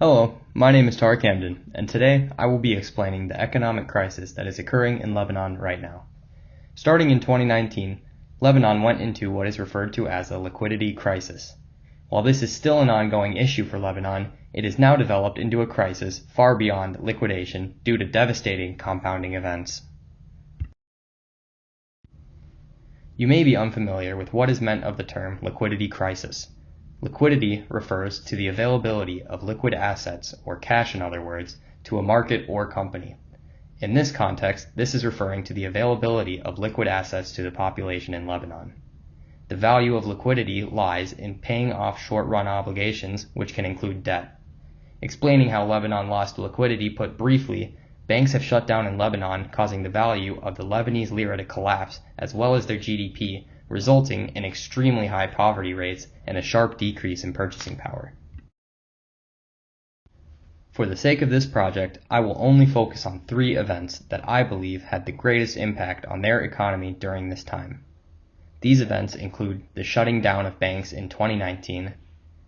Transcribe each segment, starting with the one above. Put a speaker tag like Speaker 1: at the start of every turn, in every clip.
Speaker 1: Hello, my name is Tarek Hamdan, and today I will be explaining the economic crisis that is occurring in Lebanon right now. Starting in 2019, Lebanon went into what is referred to as a liquidity crisis. While this is still an ongoing issue for Lebanon, it has now developed into a crisis far beyond liquidation due to devastating compounding events. You may be unfamiliar with what is meant of the term liquidity crisis. Liquidity refers to the availability of liquid assets, or cash in other words, to a market or company. In this context, this is referring to the availability of liquid assets to the population in Lebanon. The value of liquidity lies in paying off short-run obligations, which can include debt. Explaining how Lebanon lost liquidity put briefly, banks have shut down in Lebanon, causing the value of the Lebanese lira to collapse as well as their GDP, resulting in extremely high poverty rates and a sharp decrease in purchasing power. For the sake of this project, I will only focus on 3 events that I believe had the greatest impact on their economy during this time. These events include the shutting down of banks in 2019,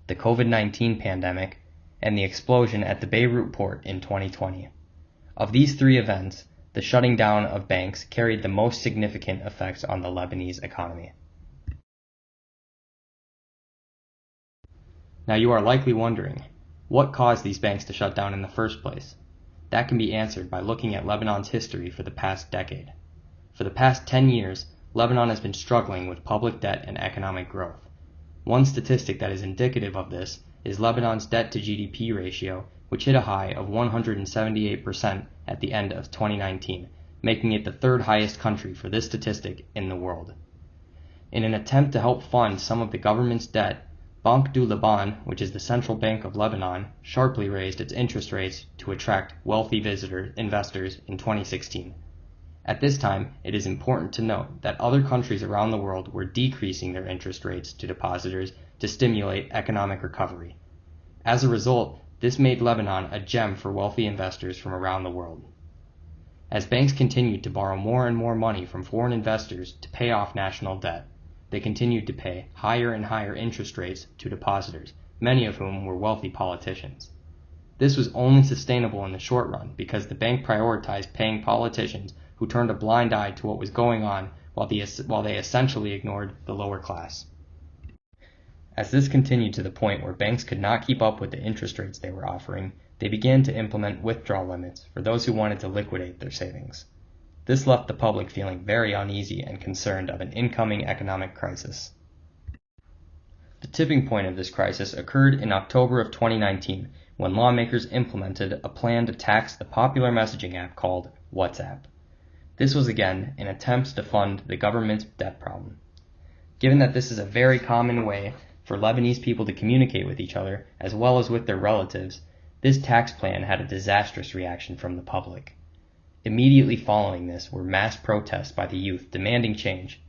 Speaker 1: the COVID-19 pandemic, and the explosion at the Beirut Port in 2020. Of these 3 events, the shutting down of banks carried the most significant effects on the Lebanese economy. Now you are likely wondering, what caused these banks to shut down in the first place? That can be answered by looking at Lebanon's history for the past decade. For the past 10 years, Lebanon has been struggling with public debt and economic growth. One statistic that is indicative of this is Lebanon's debt to GDP ratio, which hit a high of 178% at the end of 2019, making it the 3rd highest country for this statistic in the world. In an attempt to help fund some of the government's debt, Banque du Liban, which is the central bank of Lebanon, sharply raised its interest rates to attract wealthy investors in 2016. At this time, it is important to note that other countries around the world were decreasing their interest rates to depositors to stimulate economic recovery. As a result, this made Lebanon a gem for wealthy investors from around the world. As banks continued to borrow more and more money from foreign investors to pay off national debt, they continued to pay higher and higher interest rates to depositors, many of whom were wealthy politicians. This was only sustainable in the short run because the bank prioritized paying politicians who turned a blind eye to what was going on while they essentially ignored the lower class. As this continued to the point where banks could not keep up with the interest rates they were offering, they began to implement withdrawal limits for those who wanted to liquidate their savings. This left the public feeling very uneasy and concerned of an incoming economic crisis. The tipping point of this crisis occurred in October of 2019 when lawmakers implemented a plan to tax the popular messaging app called WhatsApp. This was again an attempt to fund the government's debt problem. Given that this is a very common way for Lebanese people to communicate with each other as well as with their relatives, this tax plan had a disastrous reaction from the public. Immediately following this were mass protests by the youth demanding change.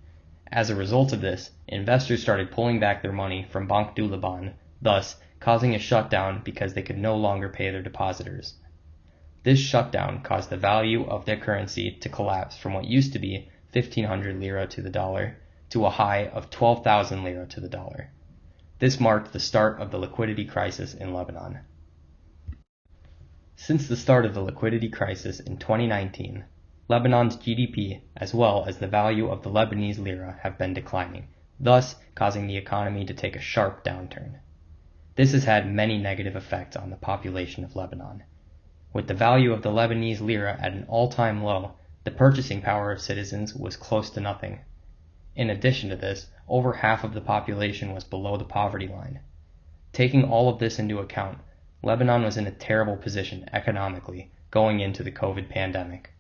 Speaker 1: As a result of this, investors started pulling back their money from Banque du Liban, thus causing a shutdown because they could no longer pay their depositors. This shutdown caused the value of their currency to collapse from what used to be 1,500 lira to the dollar to a high of 12,000 lira to the dollar. This marked the start of the liquidity crisis in Lebanon. Since the start of the liquidity crisis in 2019, Lebanon's GDP as well as the value of the Lebanese lira have been declining, thus causing the economy to take a sharp downturn. This has had many negative effects on the population of Lebanon. With the value of the Lebanese lira at an all-time low, the purchasing power of citizens was close to nothing. In addition to this, over half of the population was below the poverty line. Taking all of this into account, Lebanon was in a terrible position economically going into the COVID pandemic.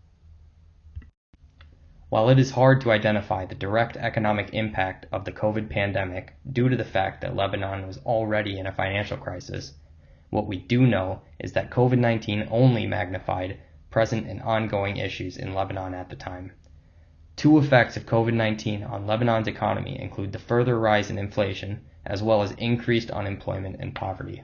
Speaker 1: While it is hard to identify the direct economic impact of the COVID pandemic due to the fact that Lebanon was already in a financial crisis, what we do know is that COVID-19 only magnified present and ongoing issues in Lebanon at the time. 2 effects of COVID-19 on Lebanon's economy include the further rise in inflation as well as increased unemployment and poverty.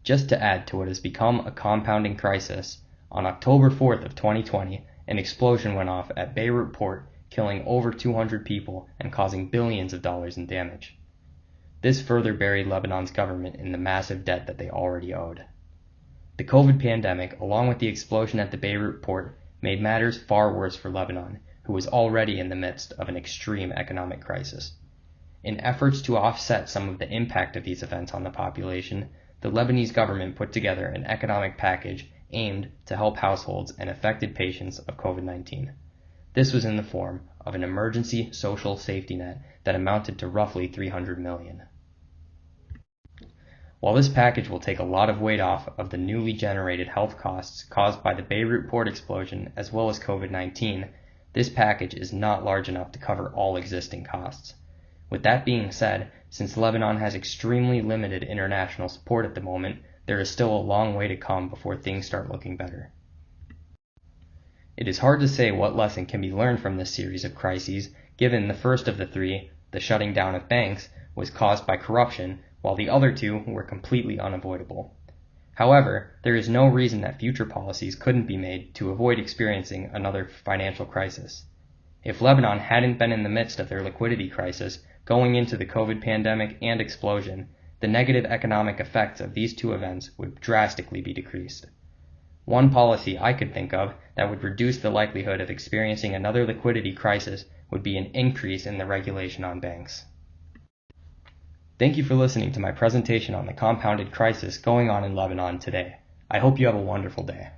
Speaker 1: Just to add to what has become a compounding crisis, on October 4th of 2020, an explosion went off at Beirut Port, killing over 200 people and causing billions of dollars in damage. This further buried Lebanon's government in the massive debt that they already owed. The COVID pandemic, along with the explosion at the Beirut Port, made matters far worse for Lebanon, who was already in the midst of an extreme economic crisis. In efforts to offset some of the impact of these events on the population, the Lebanese government put together an economic package aimed to help households and affected patients of COVID-19. This was in the form of an emergency social safety net that amounted to roughly $300 million. While this package will take a lot of weight off of the newly generated health costs caused by the Beirut port explosion as well as COVID-19, this package is not large enough to cover all existing costs. With that being said, since Lebanon has extremely limited international support at the moment, there is still a long way to come before things start looking better. It is hard to say what lesson can be learned from this series of crises, given the first of the three, the shutting down of banks, was caused by corruption, while the other two were completely unavoidable. However, there is no reason that future policies couldn't be made to avoid experiencing another financial crisis. If Lebanon hadn't been in the midst of their liquidity crisis going into the COVID pandemic and explosion, the negative economic effects of these two events would drastically be decreased. One policy I could think of that would reduce the likelihood of experiencing another liquidity crisis would be an increase in the regulation on banks. Thank you for listening to my presentation on the compounded crisis going on in Lebanon today. I hope you have a wonderful day.